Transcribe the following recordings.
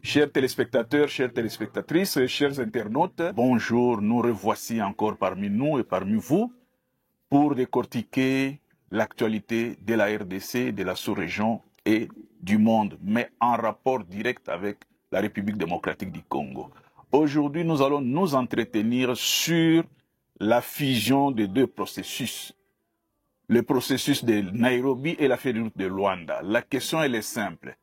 Chers téléspectateurs, chères téléspectatrices, chers internautes, bonjour, nous revoici encore parmi nous et parmi vous pour décortiquer l'actualité de la RDC, de la sous-région et du monde, mais en rapport direct avec la République démocratique du Congo. Aujourd'hui, nous allons nous entretenir sur la fusion des deux processus, le processus de Nairobi et la feuille de route de Luanda. La question, elle est simple.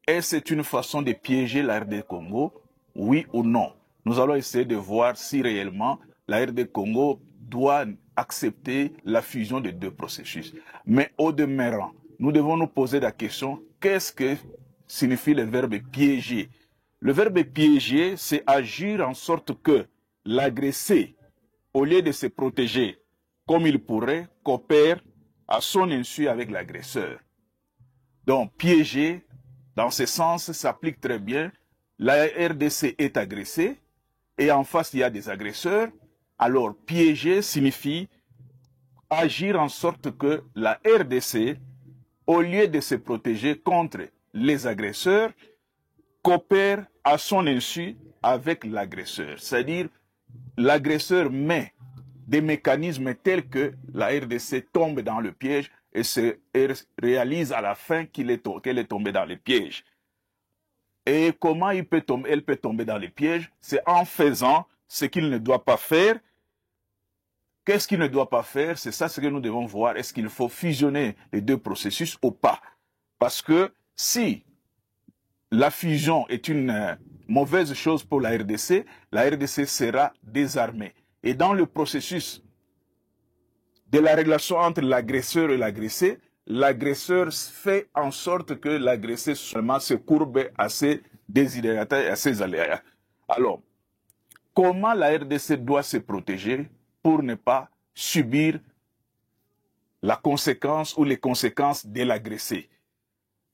Est-ce une façon de piéger la RD Congo, oui ou non? Nous allons essayer de voir si réellement la RD Congo doit accepter la fusion des deux processus. Mais au demeurant, nous devons nous poser la question, qu'est-ce que signifie le verbe piéger? Le verbe piéger, c'est agir en sorte que l'agressé, au lieu de se protéger comme il pourrait, coopère à son insu avec l'agresseur. Donc, piéger, dans ce sens, s'applique très bien. La RDC est agressée et en face, il y a des agresseurs. Alors, piéger signifie agir en sorte que la RDC, au lieu de se protéger contre les agresseurs, coopère à son insu avec l'agresseur. C'est-à-dire, l'agresseur met des mécanismes tels que la RDC tombe dans le piège et se réalise à la fin qu'elle est tombée dans le piège. Et comment elle peut tomber dans le piège? C'est en faisant ce qu'il ne doit pas faire. Qu'est-ce qu'il ne doit pas faire? C'est ça ce que nous devons voir. Est-ce qu'il faut fusionner les deux processus ou pas? Parce que si la fusion est une mauvaise chose pour la RDC sera désarmée. Et dans le processus de la relation entre l'agresseur et l'agressé, l'agresseur fait en sorte que l'agressé seulement se courbe à ses désidératas et à ses aléas. Alors, comment la RDC doit se protéger pour ne pas subir la conséquence ou les conséquences de l'agressé?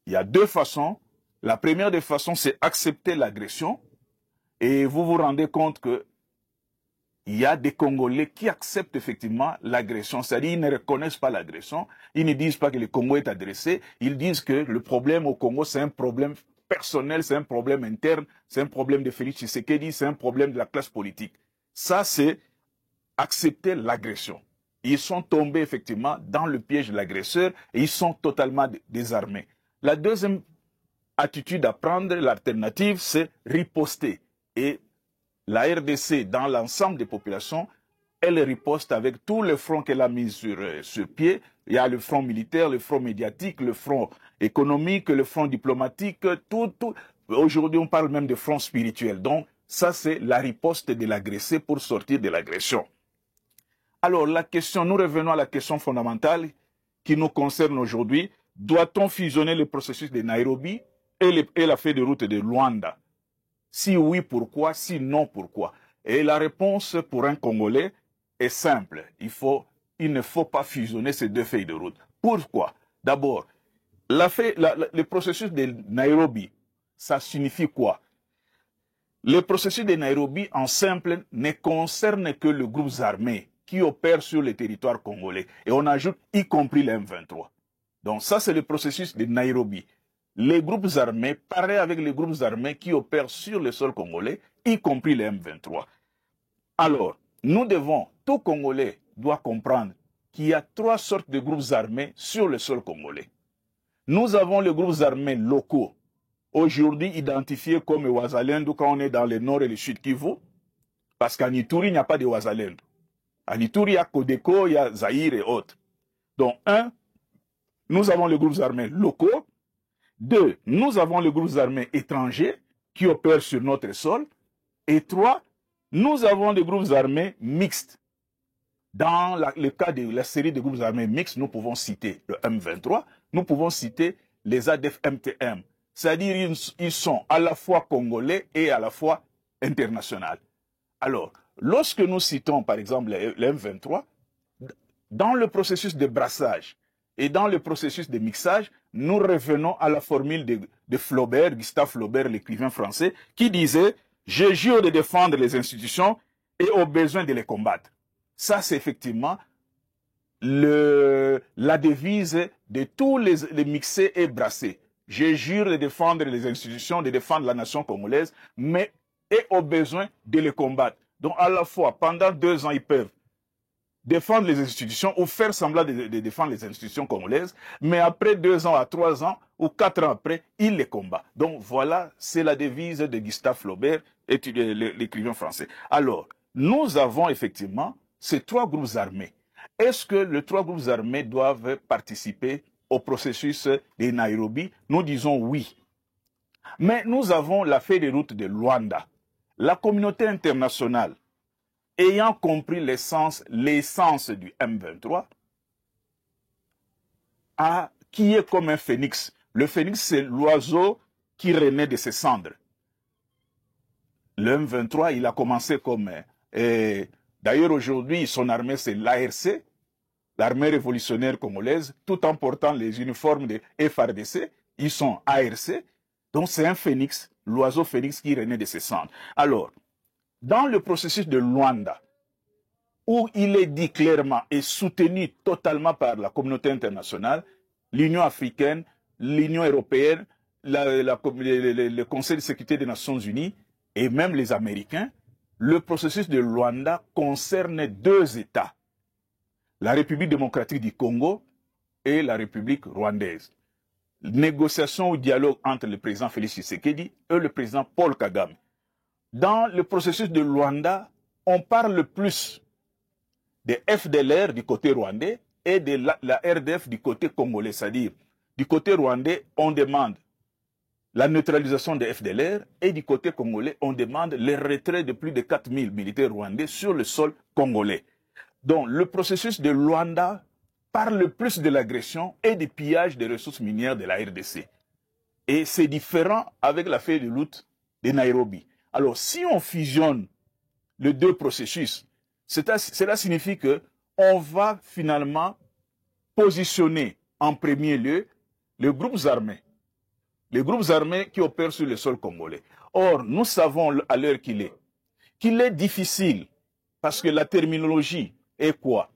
Il y a deux façons. La première des façons, c'est accepter l'agression. Et vous vous rendez compte que il y a des Congolais qui acceptent effectivement l'agression. C'est-à-dire qu'ils ne reconnaissent pas l'agression. Ils ne disent pas que le Congo est agressé. Ils disent que le problème au Congo, c'est un problème personnel, c'est un problème interne, c'est un problème de Félix Tshisekedi, c'est un problème de la classe politique. Ça, c'est accepter l'agression. Ils sont tombés effectivement dans le piège de l'agresseur et ils sont totalement désarmés. La deuxième attitude à prendre, l'alternative, c'est riposter. Et la RDC, dans l'ensemble des populations, elle riposte avec tous les fronts qu'elle a mis sur pied. Il y a le front militaire, le front médiatique, le front économique, le front diplomatique, tout. Aujourd'hui, on parle même de front spirituel. Donc, ça, c'est la riposte de l'agressé pour sortir de l'agression. Alors, nous revenons à la question fondamentale qui nous concerne aujourd'hui. Doit-on fusionner le processus de Nairobi et la feuille de route de Luanda? Si oui, pourquoi? Si non, pourquoi? Et la réponse pour un Congolais est simple. Il ne faut pas fusionner ces deux feuilles de route. Pourquoi? D'abord, le processus de Nairobi, ça signifie quoi? Le processus de Nairobi, en simple, ne concerne que le groupe armé qui opère sur le territoire congolais. Et on ajoute y compris les M23. Donc ça, c'est le processus de Nairobi. Les groupes armés, pareil avec les groupes armés qui opèrent sur le sol congolais, y compris les M23. Alors, tout Congolais doit comprendre qu'il y a trois sortes de groupes armés sur le sol congolais. Nous avons les groupes armés locaux, aujourd'hui identifiés comme Wazalendo quand on est dans le nord et le sud Kivu, parce qu'en Ituri, il n'y a pas de Wazalendo. En Ituri, il y a Kodeko, il y a Zaïre et autres. Donc, nous avons les groupes armés locaux. 2, nous avons les groupes armés étrangers qui opèrent sur notre sol. Et 3, nous avons les groupes armés mixtes. Dans le cas de la série de groupes armés mixtes, nous pouvons citer le M23, nous pouvons citer les ADF-MTM. C'est-à-dire ils sont à la fois congolais et à la fois internationaux. Alors, lorsque nous citons par exemple le M23, dans le processus de brassage et dans le processus de mixage, nous revenons à la formule de Flaubert, Gustave Flaubert, l'écrivain français, qui disait « Je jure de défendre les institutions et au besoin de les combattre ». Ça, c'est effectivement la devise de tous les mixés et brassés. je jure de défendre les institutions, de défendre la nation congolaise, mais et au besoin de les combattre. Donc à la fois, pendant 2 ans, ils peuvent défendre les institutions ou faire semblant de défendre les institutions congolaises, mais après 2 ans à 3 ans ou 4 ans après, ils les combattent. Donc voilà, c'est la devise de Gustave Flaubert, l'écrivain français. Alors, nous avons effectivement ces 3 groupes armés. Est-ce que les 3 groupes armés doivent participer au processus de Nairobi? Nous disons oui. Mais nous avons la feuille de route de Luanda. La communauté internationale, ayant compris l'essence du M23, qui est comme un phénix. Le phénix, c'est l'oiseau qui renaît de ses cendres. Le M23, il a commencé comme... D'ailleurs, aujourd'hui, son armée, c'est l'ARC, l'armée révolutionnaire congolaise, tout en portant les uniformes de FARDC. Ils sont ARC. Donc, c'est un phénix, l'oiseau phénix qui renaît de ses cendres. Alors, dans le processus de Luanda, où il est dit clairement et soutenu totalement par la communauté internationale, l'Union africaine, l'Union européenne, le Conseil de sécurité des Nations Unies et même les Américains, le processus de Luanda concerne 2 États, la République démocratique du Congo et la République rwandaise. Négociation ou dialogue entre le président Félix Tshisekedi et le président Paul Kagame. Dans le processus de Luanda, on parle plus des FDLR du côté rwandais et de la RDF du côté congolais. C'est-à-dire, du côté rwandais, on demande la neutralisation des FDLR et du côté congolais, on demande le retrait de plus de 4000 militaires rwandais sur le sol congolais. Donc, le processus de Luanda parle plus de l'agression et du pillage des ressources minières de la RDC. Et c'est différent avec la feuille de route de Nairobi. Alors, si on fusionne les 2 processus, cela signifie qu'on va finalement positionner en premier lieu les groupes armés qui opèrent sur le sol congolais. Or, nous savons à l'heure qu'il est difficile, parce que la terminologie est quoi?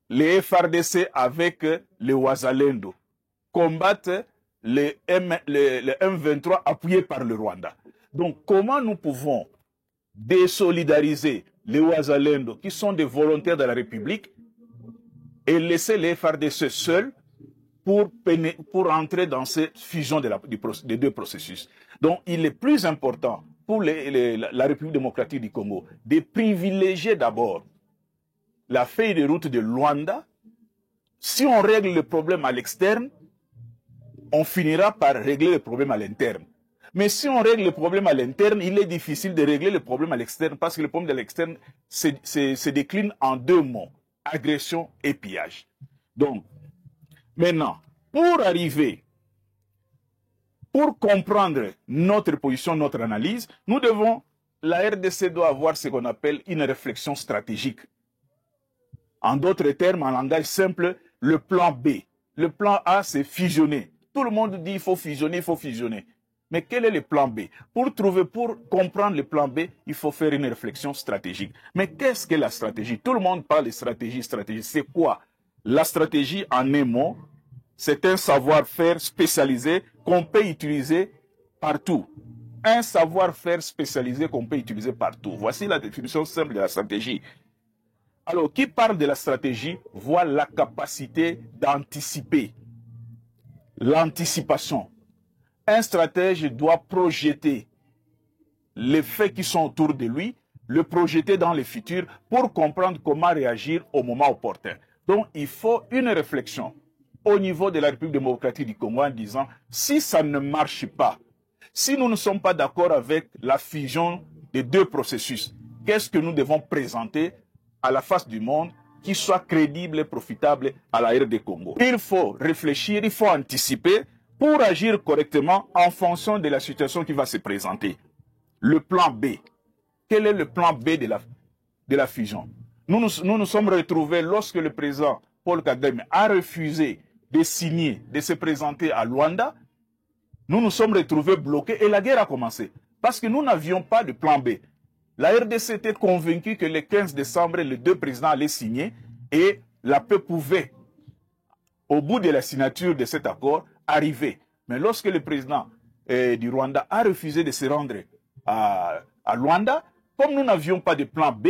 Les FARDC avec les Wazalendo combattent le M23 appuyé par le Rwanda. Donc, comment nous pouvons désolidariser les Wazalendo, qui sont des volontaires de la République, et laisser les FARDC seuls pour entrer dans cette fusion des 2 processus. Donc, il est plus important pour la République démocratique du Congo de privilégier d'abord la feuille de route de Luanda. Si on règle le problème à l'externe, on finira par régler le problème à l'interne. Mais si on règle le problème à l'interne, il est difficile de régler le problème à l'externe parce que le problème de l'externe se décline en 2 mots, agression et pillage. Donc, maintenant, pour comprendre notre position, notre analyse, la RDC doit avoir ce qu'on appelle une réflexion stratégique. En d'autres termes, en langage simple, le plan B. Le plan A, c'est fusionner. Tout le monde dit qu'il faut fusionner, il faut fusionner. Mais quel est le plan B? Pour comprendre le plan B, il faut faire une réflexion stratégique. Mais qu'est-ce que la stratégie? Tout le monde parle de stratégie. C'est quoi? La stratégie, en un mot, c'est un savoir-faire spécialisé qu'on peut utiliser partout. Un savoir-faire spécialisé qu'on peut utiliser partout. Voici la définition simple de la stratégie. Alors, qui parle de la stratégie voit la capacité d'anticiper. L'anticipation. Un stratège doit projeter les faits qui sont autour de lui, le projeter dans le futur pour comprendre comment réagir au moment opportun. Donc, il faut une réflexion au niveau de la République démocratique du Congo en disant, si ça ne marche pas, si nous ne sommes pas d'accord avec la fusion des 2 processus, qu'est-ce que nous devons présenter à la face du monde qui soit crédible et profitable à la RD Congo? Il faut réfléchir, il faut anticiper pour agir correctement en fonction de la situation qui va se présenter. Le plan B. Quel est le plan B de la fusion? Nous nous sommes retrouvés lorsque le président Paul Kagame a refusé de signer, de se présenter à Luanda. Nous nous sommes retrouvés bloqués et la guerre a commencé. Parce que nous n'avions pas de plan B. La RDC était convaincue que le 15 décembre, les 2 présidents allaient signer et la paix pouvait, au bout de la signature de cet accord, arriver. Mais lorsque le président du Rwanda a refusé de se rendre à Luanda, comme nous n'avions pas de plan B,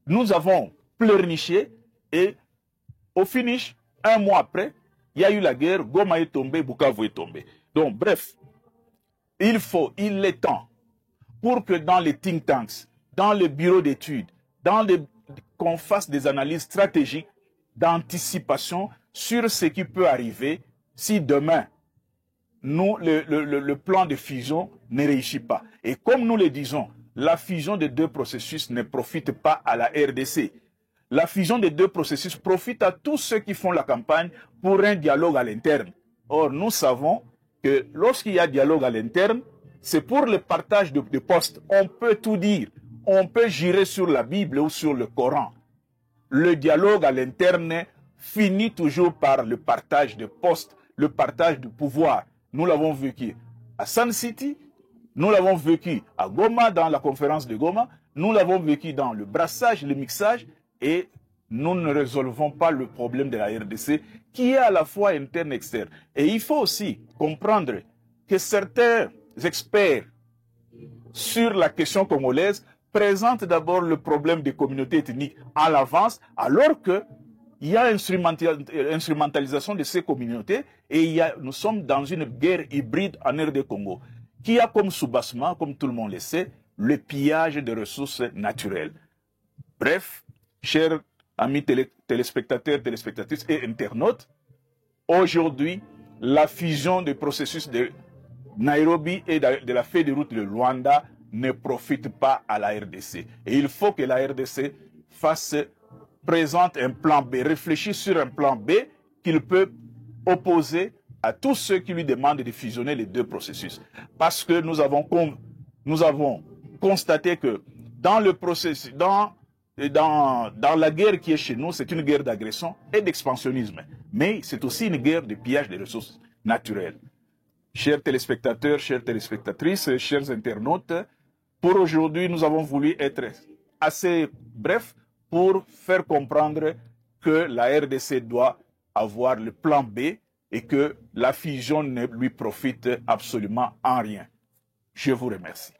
nous avons pleurniché et au finish, un mois après, il y a eu la guerre, Goma est tombé, Bukavu est tombé. Donc bref, il est temps pour que dans les think tanks, dans les bureaux d'études, qu'on fasse des analyses stratégiques d'anticipation sur ce qui peut arriver si demain, le plan de fusion ne réussit pas. Et comme nous le disons, la fusion des deux processus ne profite pas à la RDC. La fusion des deux processus profite à tous ceux qui font la campagne pour un dialogue à l'interne. Or, nous savons que lorsqu'il y a dialogue à l'interne, c'est pour le partage de postes. On peut tout dire. On peut jurer sur la Bible ou sur le Coran. Le dialogue à l'interne finit toujours par le partage de postes, le partage du pouvoir. Nous l'avons vécu à Sun City, nous l'avons vécu à Goma, dans la conférence de Goma, nous l'avons vécu dans le brassage, le mixage, et nous ne résolvons pas le problème de la RDC qui est à la fois interne et externe. Et il faut aussi comprendre que certains experts sur la question congolaise présentent d'abord le problème des communautés ethniques à l'avance, alors qu'il y a instrumentalisation de ces communautés et nous sommes dans une guerre hybride en RD Congo qui a comme soubassement, comme tout le monde le sait, le pillage des ressources naturelles. Bref, chers amis téléspectateurs, téléspectatrices et internautes, aujourd'hui, la fusion des processus de Nairobi et de la feuille de route de Luanda ne profite pas à la RDC. Et il faut que la RDC présente un plan B, réfléchisse sur un plan B qu'il peut opposer à tous ceux qui lui demandent de fusionner les deux processus. Parce que nous avons constaté que dans le processus, dans la guerre qui est chez nous, c'est une guerre d'agression et d'expansionnisme. Mais c'est aussi une guerre de pillage des ressources naturelles. Chers téléspectateurs, chères téléspectatrices, chers internautes, pour aujourd'hui, nous avons voulu être assez bref pour faire comprendre que la RDC doit avoir le plan B et que la fusion ne lui profite absolument en rien. Je vous remercie.